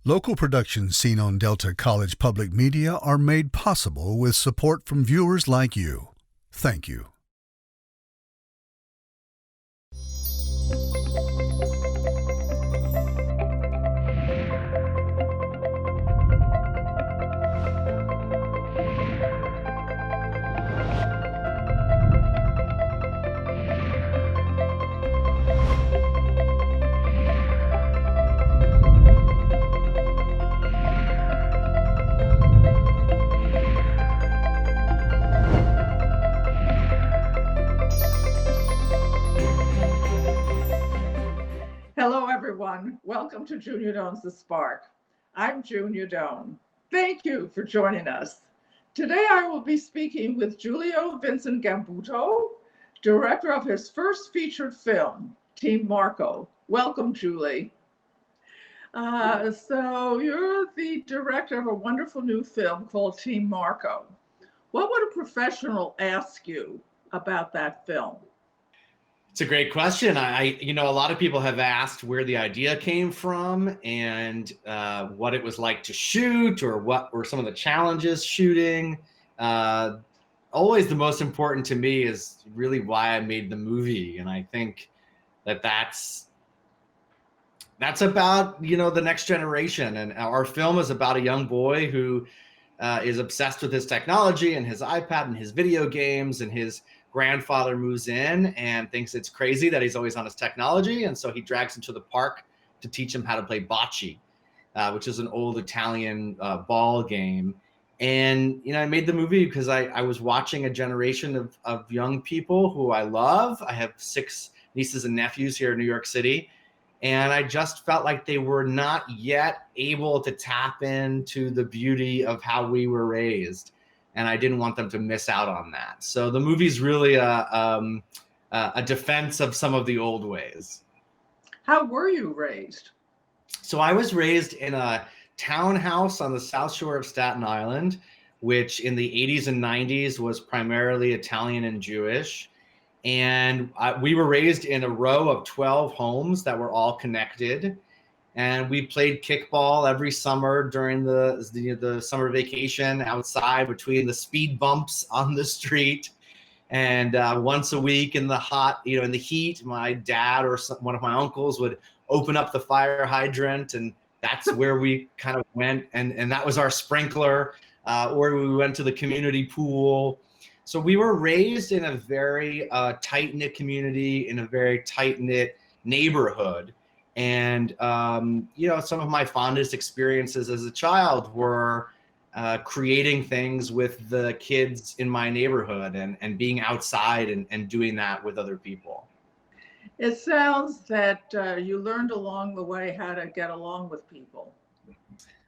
Local productions seen on Delta College Public Media are made possible with support from viewers like you. Thank you. Hello, everyone. Welcome to Junia Doan's The Spark. I'm Junia Doan. Thank you for joining us. Today, I will be speaking with Julio Vincent Gambuto, director of his first featured film, Team Marco. Welcome, Julie. So you're the director of a wonderful new film called Team Marco. What would a professional ask you about that film? It's a great question. A lot of people have asked where the idea came from and what it was like to shoot, or what were some of the challenges shooting. Always the most important to me is really why I made the movie, and I think that's about the next generation. And our film is about a young boy who is obsessed with his technology and his iPad and his video games, and his grandfather moves in and thinks it's crazy that he's always on his technology. And so he drags him to the park to teach him how to play bocce, which is an old Italian ball game. And, I made the movie because I was watching a generation of young people who I love. I have 6 nieces and nephews here in New York City. And I just felt like they were not yet able to tap into the beauty of how we were raised. And I didn't want them to miss out on that. So the movie's really a defense of some of the old ways. How were you raised? So I was raised in a townhouse on the South Shore of Staten Island, which in the 80s and 90s was primarily Italian and Jewish. And we were raised in a row of 12 homes that were all connected. And we played kickball every summer during the summer vacation outside between the speed bumps on the street. And once a week in the in the heat, my dad or one of my uncles would open up the fire hydrant, and that's where we kind of went. And that was our sprinkler, or we went to the community pool. So we were raised in a very tight-knit community, in a very tight-knit neighborhood. And, some of my fondest experiences as a child were creating things with the kids in my neighborhood, and being outside and doing that with other people. It sounds that you learned along the way how to get along with people.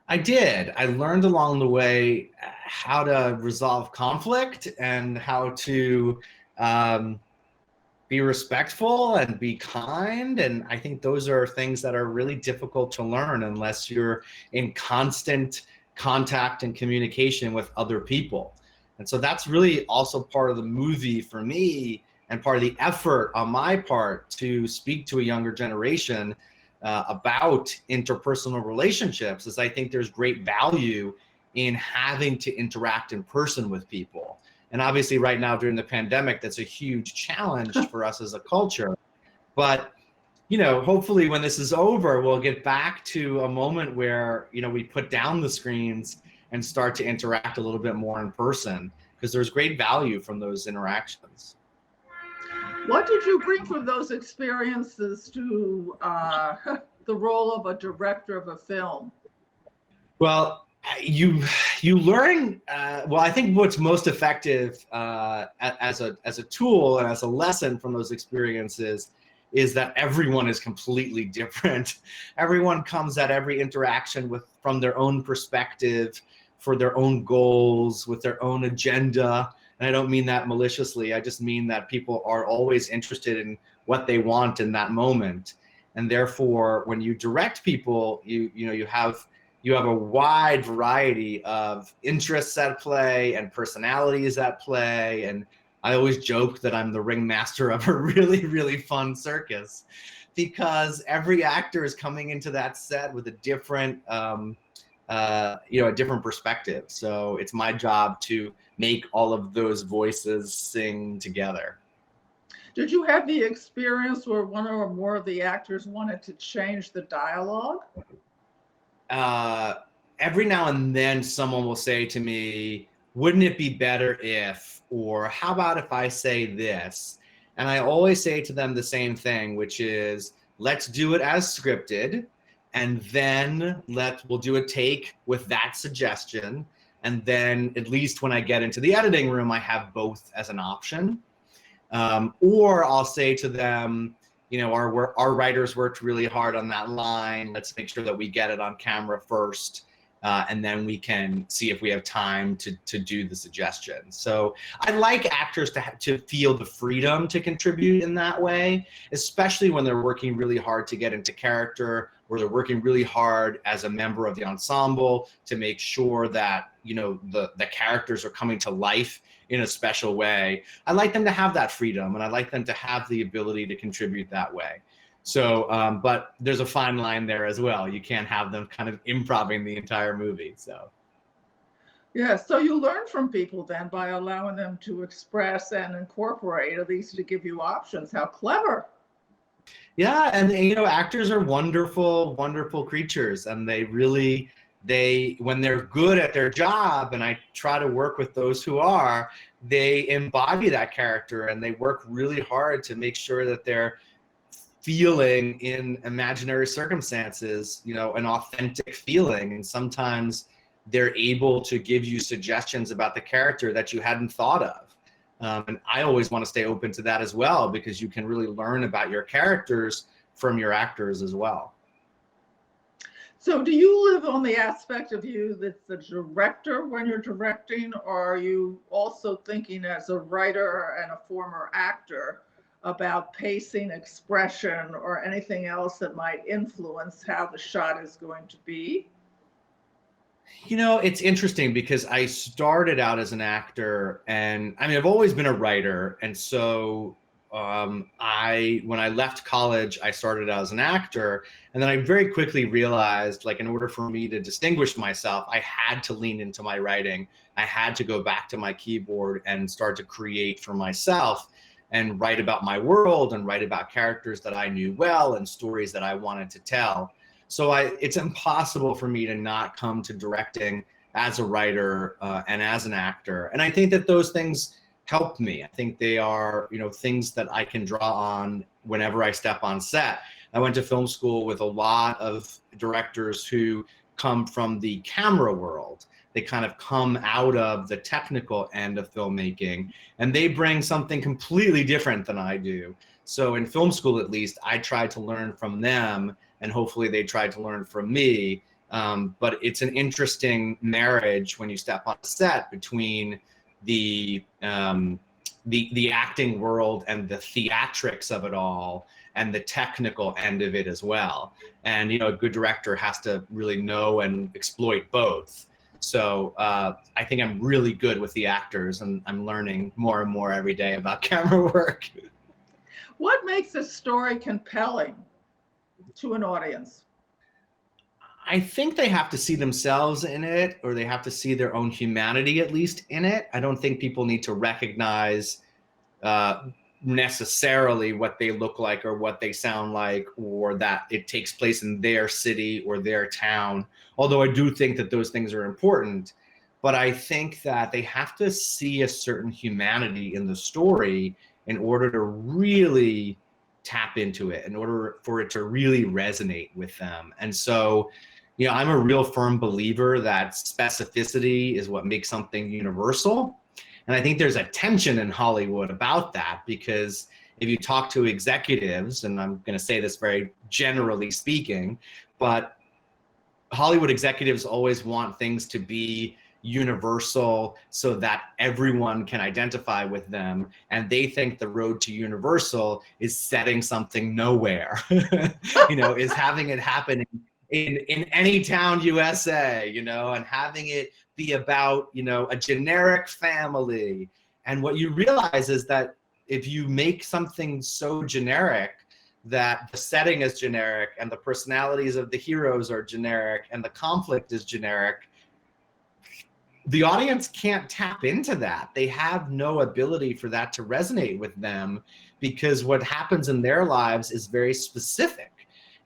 I did. I learned along the way how to resolve conflict and how to be respectful and be kind. And I think those are things that are really difficult to learn unless you're in constant contact and communication with other people. And so that's really also part of the movie for me, and part of the effort on my part to speak to a younger generation about interpersonal relationships, is I think there's great value in having to interact in person with people. And obviously right now during the pandemic, that's a huge challenge for us as a culture. But, hopefully when this is over, we'll get back to a moment where, we put down the screens and start to interact a little bit more in person, because there's great value from those interactions. What did you bring from those experiences to the role of a director of a film? Well, you learn. I think what's most effective as a tool and as a lesson from those experiences is that everyone is completely different. Everyone comes at every interaction from their own perspective, for their own goals, with their own agenda. And I don't mean that maliciously. I just mean that people are always interested in what they want in that moment. And therefore, when you direct people, you have a wide variety of interests at play and personalities at play. And I always joke that I'm the ringmaster of a really, really fun circus. because every actor is coming into that set with a different, a different perspective. So it's my job to make all of those voices sing together. Did you have the experience where one or more of the actors wanted to change the dialogue? Every now and then someone will say to me, wouldn't it be better if, or how about if I say this? And I always say to them the same thing, which is, let's do it as scripted, and then we'll do a take with that suggestion. And then at least when I get into the editing room, I have both as an option. Or I'll say to them, our writers worked really hard on that line. Let's make sure that we get it on camera first. And then we can see if we have time to do the suggestion. So I like actors to feel the freedom to contribute in that way, especially when they're working really hard to get into character, or they're working really hard as a member of the ensemble to make sure that the characters are coming to life in a special way. I like them to have that freedom, and I like them to have the ability to contribute that way. So, but there's a fine line there as well. You can't have them kind of improvising the entire movie. So, yeah. So you learn from people then by allowing them to express and incorporate, at least to give you options. How clever! Yeah, and actors are wonderful, wonderful creatures, and when they're good at their job, and I try to work with those who are, they embody that character, and they work really hard to make sure that they're feeling in imaginary circumstances, an authentic feeling. And sometimes they're able to give you suggestions about the character that you hadn't thought of. And I always want to stay open to that as well, because you can really learn about your characters from your actors as well. So do you live on the aspect of you that's the director when you're directing, or are you also thinking as a writer and a former actor about pacing, expression, or anything else that might influence how the shot is going to be? It's interesting because I started out as an actor, and I've always been a writer. And so when I left college, I started out as an actor. And then I very quickly realized, in order for me to distinguish myself, I had to lean into my writing. I had to go back to my keyboard and start to create for myself, and write about my world, and write about characters that I knew well, and stories that I wanted to tell. So it's impossible for me to not come to directing as a writer and as an actor. And I think that those things helped me. I think they are, things that I can draw on whenever I step on set. I went to film school with a lot of directors who come from the camera world. They kind of come out of the technical end of filmmaking, and they bring something completely different than I do. So in film school, at least, I tried to learn from them, and hopefully they tried to learn from me. But it's an interesting marriage when you step on set between the acting world and the theatrics of it all, and the technical end of it as well. And a good director has to really know and exploit both. So I think I'm really good with the actors, and I'm learning more and more every day about camera work. What makes a story compelling to an audience? I think they have to see themselves in it, or they have to see their own humanity at least in it. I don't think people need to recognize necessarily what they look like or what they sound like, or that it takes place in their city or their town. Although I do think that those things are important, but I think that they have to see a certain humanity in the story in order to really tap into it, in order for it to really resonate with them. And so, I'm a real firm believer that specificity is what makes something universal. And I think there's a tension in Hollywood about that, because if you talk to executives, and I'm going to say this very generally speaking, but Hollywood executives always want things to be universal so that everyone can identify with them. And they think the road to universal is setting something nowhere, is having it happen in any town USA, and having it be about, a generic family. And what you realize is that if you make something so generic, that the setting is generic and the personalities of the heroes are generic and the conflict is generic, the audience can't tap into that. They have no ability for that to resonate with them because what happens in their lives is very specific.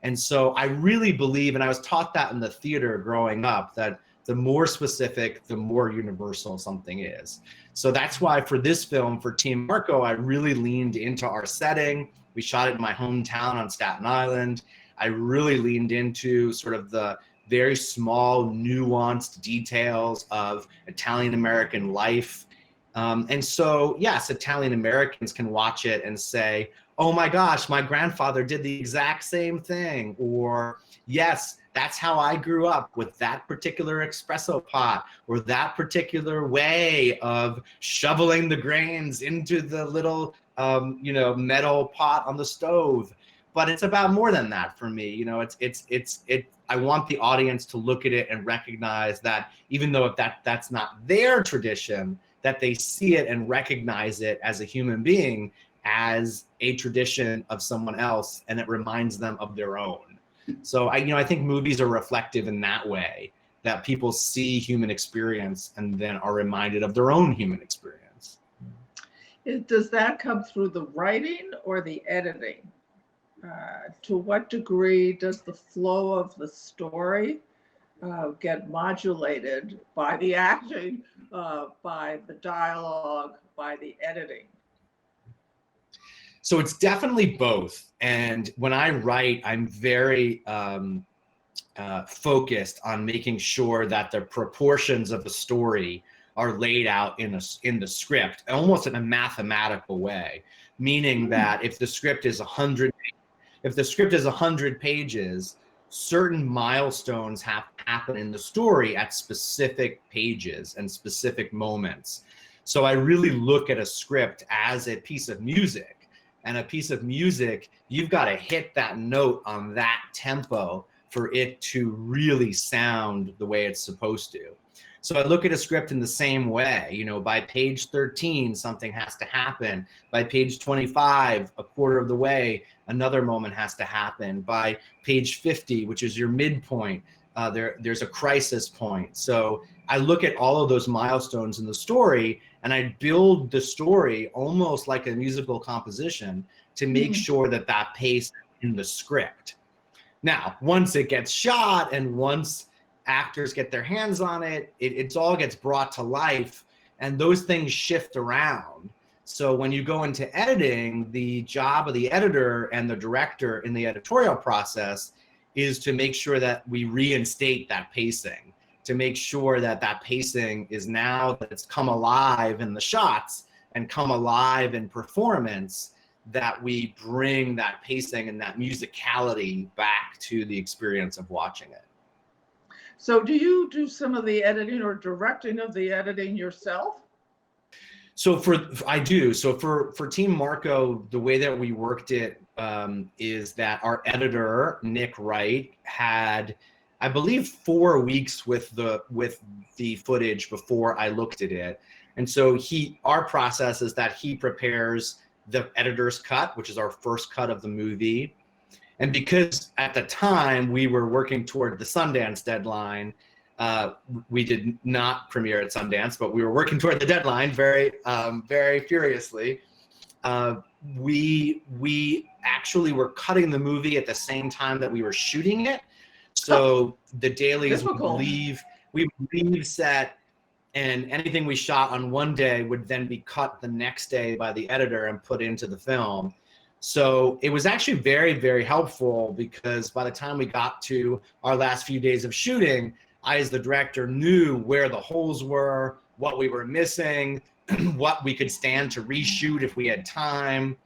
And so I really believe, and I was taught that in the theater growing up, that the more specific, the more universal something is. So that's why for this film, for Team Marco, I really leaned into our setting. We shot it in my hometown on Staten Island. I really leaned into sort of the very small, nuanced details of Italian-American life. And so, yes, Italian-Americans can watch it and say, oh my gosh, my grandfather did the exact same thing. Or, yes, that's how I grew up, with that particular espresso pot or that particular way of shoveling the grains into the little, metal pot on the stove. But it's about more than that for me. I want the audience to look at it and recognize that even though that's not their tradition, that they see it and recognize it as a human being, as a tradition of someone else, and it reminds them of their own. So I think movies are reflective in that way, that people see human experience and then are reminded of their own human experience. Does that come through the writing or the editing? To what degree does the flow of the story get modulated by the acting, by the dialogue, by the editing? So it's definitely both. And when I write, I'm very focused on making sure that the proportions of the story are laid out in the script, almost in a mathematical way, meaning that if the script is 100 pages, certain milestones have to happen in the story at specific pages and specific moments. So I really look at a script as a piece of music. And a piece of music, you've got to hit that note on that tempo for it to really sound the way it's supposed to. So I look at a script in the same way. By page 13, something has to happen. By page 25, a quarter of the way, another moment has to happen. By page 50, which is your midpoint, there's a crisis point. So I look at all of those milestones in the story, and I build the story almost like a musical composition to make sure that pace in the script. Now, once it gets shot and once actors get their hands on it, it all gets brought to life, and those things shift around. So when you go into editing, the job of the editor and the director in the editorial process is to make sure that we reinstate that pacing, to make sure that pacing is, now that it's come alive in the shots and come alive in performance, that we bring that pacing and that musicality back to the experience of watching it. So do you do some of the editing or directing of the editing yourself? I do. So for Team Marco, the way that we worked it is that our editor, Nick Wright, had, I believe, 4 weeks with the footage before I looked at it. And so our process is that he prepares the editor's cut, which is our first cut of the movie. And because at the time we were working toward the Sundance deadline, we did not premiere at Sundance, but we were working toward the deadline very, very furiously. We actually were cutting the movie at the same time that we were shooting it. So the dailies would leave set, and anything we shot on one day would then be cut the next day by the editor and put into the film. So it was actually very, very helpful, because by the time we got to our last few days of shooting, I, as the director, knew where the holes were, what we were missing, what we could stand to reshoot if we had time.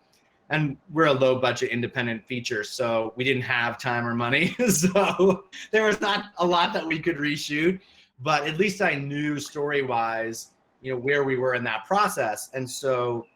And we're a low budget independent feature, so we didn't have time or money. So there was not a lot that we could reshoot, but at least I knew story-wise, where we were in that process. And so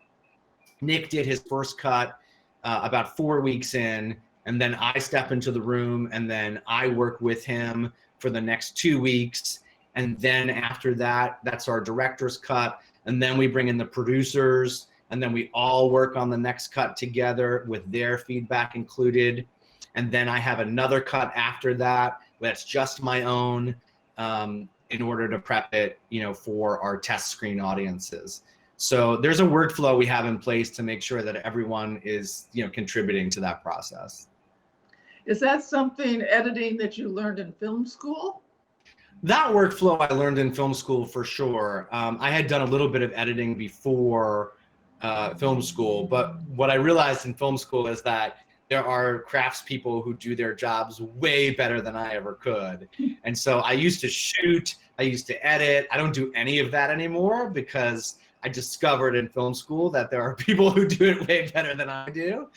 Nick did his first cut about 4 weeks in, and then I step into the room, and then I work with him for the next 2 weeks. And then after that, that's our director's cut. And then we bring in the producers, and then we all work on the next cut together with their feedback included. And then I have another cut after that that's just my own, in order to prep it, for our test screen audiences. So there's a workflow we have in place to make sure that everyone is, contributing to that process. Is that something, editing, that you learned in film school? That workflow I learned in film school for sure. I had done a little bit of editing before film school, but what I realized in film school is that there are craftspeople who do their jobs way better than I ever could. And so I used to shoot, I used to edit. I don't do any of that anymore because I discovered in film school that there are people who do it way better than I do,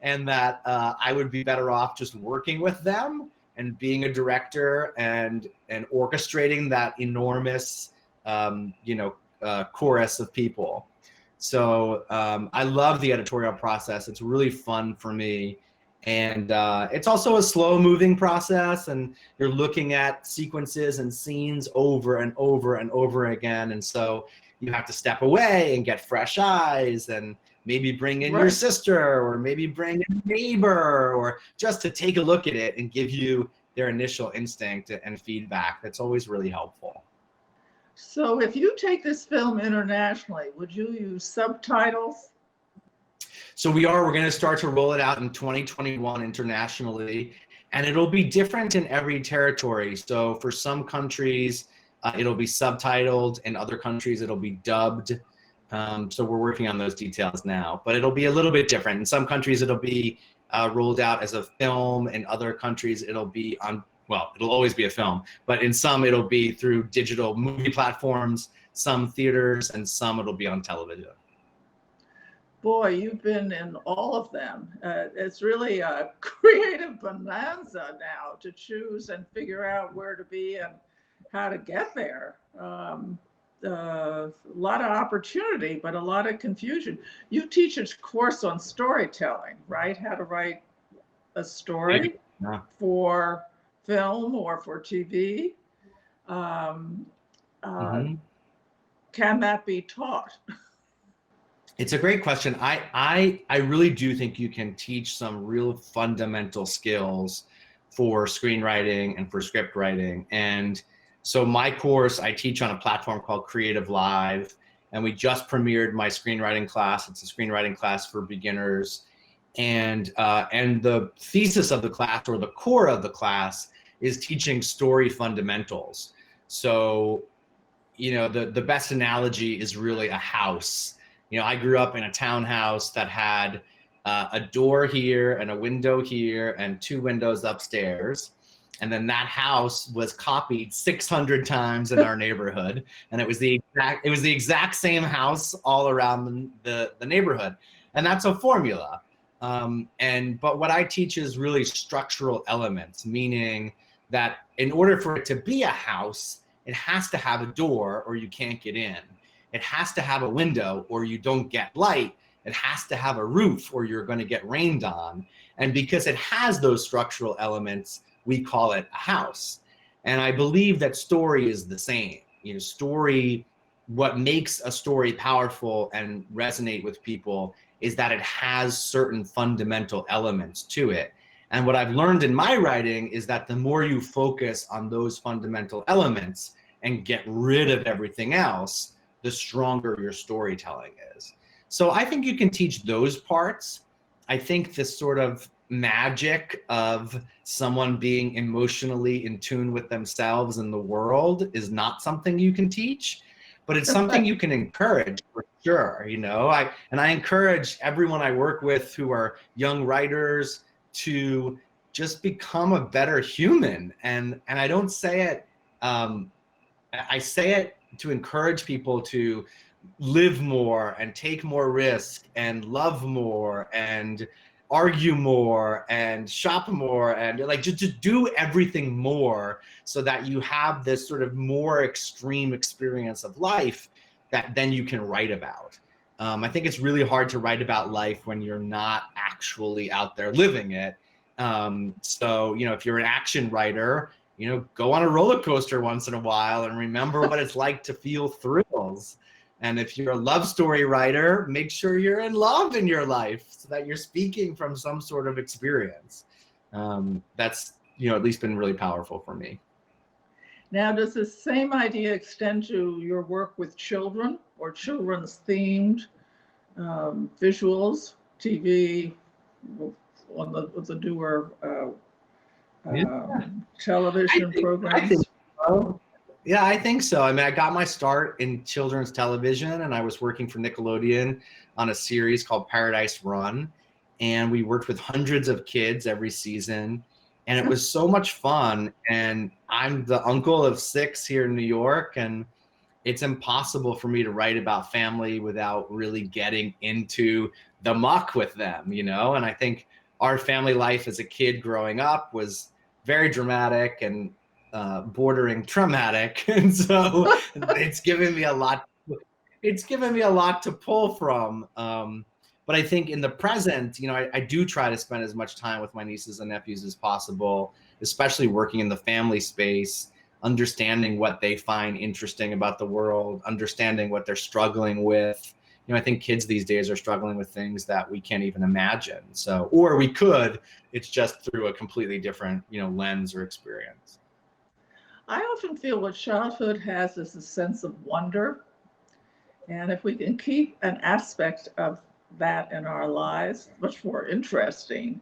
and that I would be better off just working with them and being a director and orchestrating that enormous, chorus of people. So I love the editorial process. It's really fun for me. And it's also a slow moving process, and you're looking at sequences and scenes over and over and over again. And so you have to step away and get fresh eyes and maybe bring in your sister, or maybe bring in a neighbor, or just to take a look at it and give you their initial instinct and feedback. That's always really helpful. So if you take this film internationally, would you use subtitles? So we're going to start to roll it out in 2021 internationally, and it'll be different in every territory. So for some countries, it'll be subtitled. In other countries, it'll be dubbed. So we're working on those details now, but it'll be a little bit different. In some countries, it'll be rolled out as a film. In other countries, it'll be it'll always be a film, but in some it'll be through digital movie platforms, some theaters, and some it'll be on television. Boy, you've been in all of them. It's really a creative bonanza now to choose and figure out where to be and how to get there. A lot of opportunity, but a lot of confusion. You teach a course on storytelling, right? How to write a story for film or for TV. Can that be taught? It's a great question. I really do think you can teach some real fundamental skills for screenwriting and for script writing. And so my course, I teach on a platform called Creative Live, and we just premiered my screenwriting class. It's a screenwriting class for beginners. And the thesis of the class, or the core of the class, is teaching story fundamentals. So, the best analogy is really a house. I grew up in a townhouse that had a door here and a window here and 2 windows upstairs. And then that house was copied 600 times in our neighborhood. And it was the exact same house all around the neighborhood. And that's a formula. But what I teach is really structural elements, meaning that in order for it to be a house, it has to have a door or you can't get in. It has to have a window or you don't get light. It has to have a roof or you're going to get rained on. And because it has those structural elements, we call it a house. And I believe that story is the same. What makes a story powerful and resonate with people is that it has certain fundamental elements to it. And what I've learned in my writing is that the more you focus on those fundamental elements and get rid of everything else, the stronger your storytelling is. So I think you can teach those parts. I think this sort of magic of someone being emotionally in tune with themselves and the world is not something you can teach, but it's something you can encourage for sure. I encourage everyone I work with who are young writers to just become a better human. And I don't say it, I say it to encourage people to live more and take more risk and love more and argue more and shop more and just do everything more, so that you have this sort of more extreme experience of life that then you can write about. I think it's really hard to write about life when you're not actually out there living it. So, if you're an action writer, go on a roller coaster once in a while and remember what it's like to feel thrills. And if you're a love story writer, make sure you're in love in your life so that you're speaking from some sort of experience. That's, at least been really powerful for me. Now, does this same idea extend to your work with children or children's themed visuals, TV, on the newer television programs? I think so. Yeah, I think so. I mean, I got my start in children's television, and I was working for Nickelodeon on a series called Paradise Run. And we worked with hundreds of kids every season. And it was so much fun. And I'm the uncle of 6 here in New York. And it's impossible for me to write about family without really getting into the muck with them, And I think our family life as a kid growing up was very dramatic and bordering traumatic, and so it's given me a lot. It's given me a lot to pull from. But I think in the present, I do try to spend as much time with my nieces and nephews as possible, especially working in the family space, understanding what they find interesting about the world, understanding what they're struggling with. I think kids these days are struggling with things that we can't even imagine. So, or we could, it's just through a completely different, lens or experience. I often feel what childhood has is a sense of wonder. And if we can keep an aspect of that in our lives, much more interesting,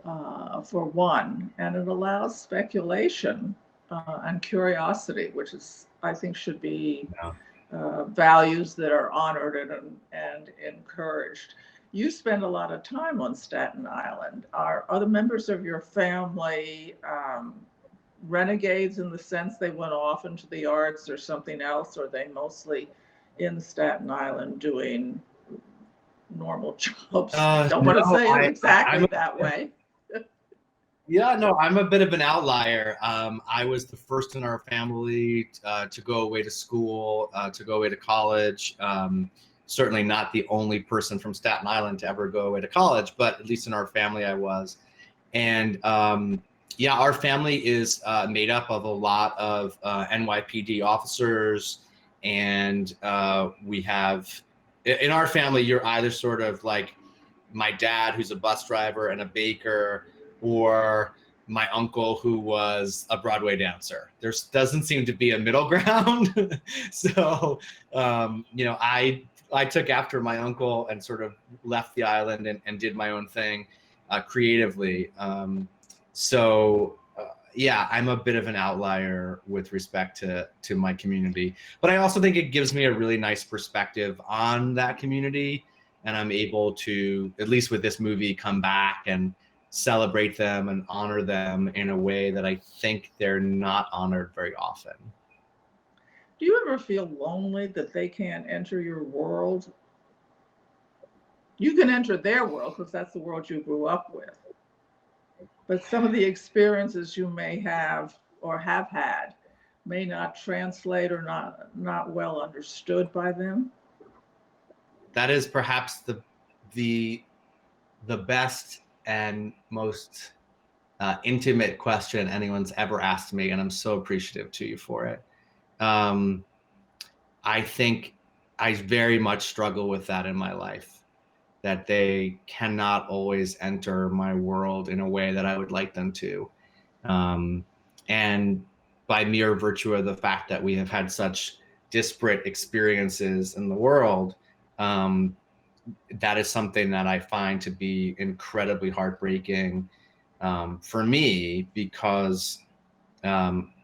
for one, and it allows speculation and curiosity, which is, I think, should be values that are honored and encouraged. You spend a lot of time on Staten Island. Are other members of your family renegades in the sense they went off into the arts or something else, or are they mostly in Staten Island doing normal jobs? Don't want to say it exactly that way. Yeah, no, I'm a bit of an outlier. I was the first in our family to go away to school, to go away to college. Certainly not the only person from Staten Island to ever go away to college, but at least in our family I was. And our family is made up of a lot of NYPD officers, and we have, in our family, you're either sort of like my dad, who's a bus driver and a baker, or my uncle, who was a Broadway dancer. There doesn't seem to be a middle ground. So, I took after my uncle and sort of left the island and did my own thing creatively. I'm a bit of an outlier with respect to my community, but I also think it gives me a really nice perspective on that community. And I'm able to, at least with this movie, come back and celebrate them and honor them in a way that I think they're not honored very often. Do you ever feel lonely that they can't enter your world? You can enter their world because that's the world you grew up with. But some of the experiences you may have or have had may not translate or not well understood by them. That is perhaps the best and most intimate question anyone's ever asked me, and I'm so appreciative to you for it. I think I very much struggle with that in my life, that they cannot always enter my world in a way that I would like them to. And by mere virtue of the fact that we have had such disparate experiences in the world, that is something that I find to be incredibly heartbreaking for me, because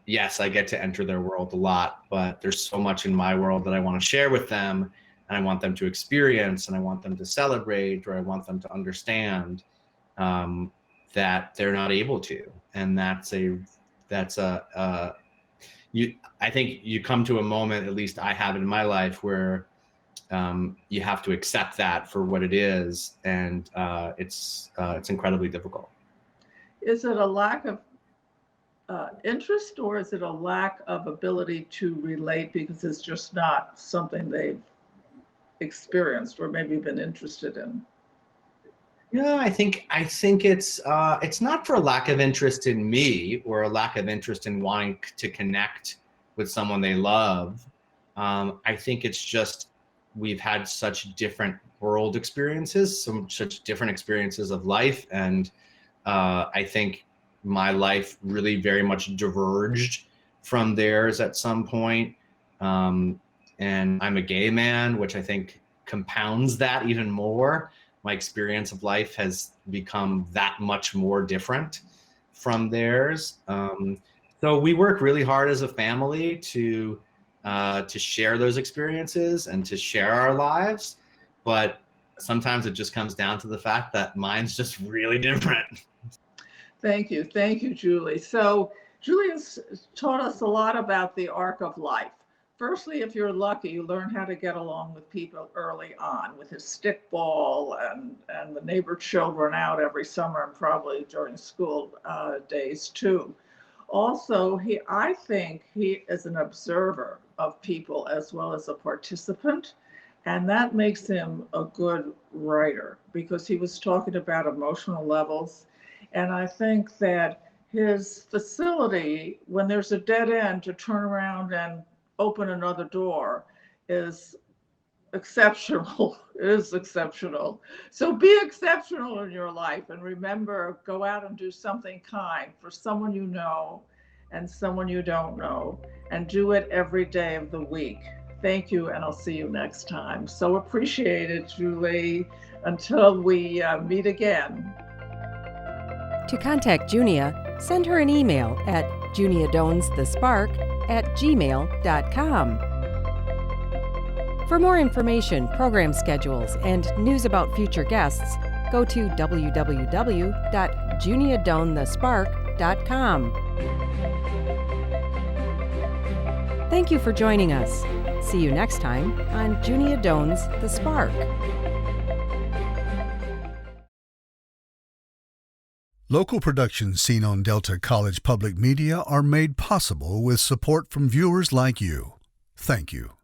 yes, I get to enter their world a lot, but there's so much in my world that I want to share with them, and I want them to experience, and I want them to celebrate, or I want them to understand that they're not able to. And I think you come to a moment, at least I have in my life, where you have to accept that for what it is, and it's incredibly difficult. Is it a lack of interest, or is it a lack of ability to relate because it's just not something they've experienced or maybe been interested in? Yeah, I think it's not for a lack of interest in me or a lack of interest in wanting to connect with someone they love. I think it's just we've had such different world experiences, such different experiences of life. And I think my life really very much diverged from theirs at some point. And I'm a gay man, which I think compounds that even more. My experience of life has become that much more different from theirs. So we work really hard as a family to share those experiences and to share our lives. But sometimes it just comes down to the fact that mine's just really different. Thank you. Thank you, Julie. So Julia's taught us a lot about the arc of life. Firstly, if you're lucky, you learn how to get along with people early on with his stickball and the neighbor children out every summer and probably during school days too. Also, I think he is an observer of people as well as a participant. And that makes him a good writer because he was talking about emotional levels. And I think that his facility, when there's a dead end, to turn around and open another door is exceptional. Is exceptional. So be exceptional in your life, and remember, go out and do something kind for someone you know and someone you don't know, and do it every day of the week. Thank you, and I'll see you next time. So appreciate it, Julie. Until we meet again. To contact Junia, send her an email at juniadownsthespark@gmail.com. For more information, program schedules, and news about future guests, go to www.juniadownthespark.com. Thank you for joining us. See you next time on Junia Doan's The Spark. Local productions seen on Delta College Public Media are made possible with support from viewers like you. Thank you.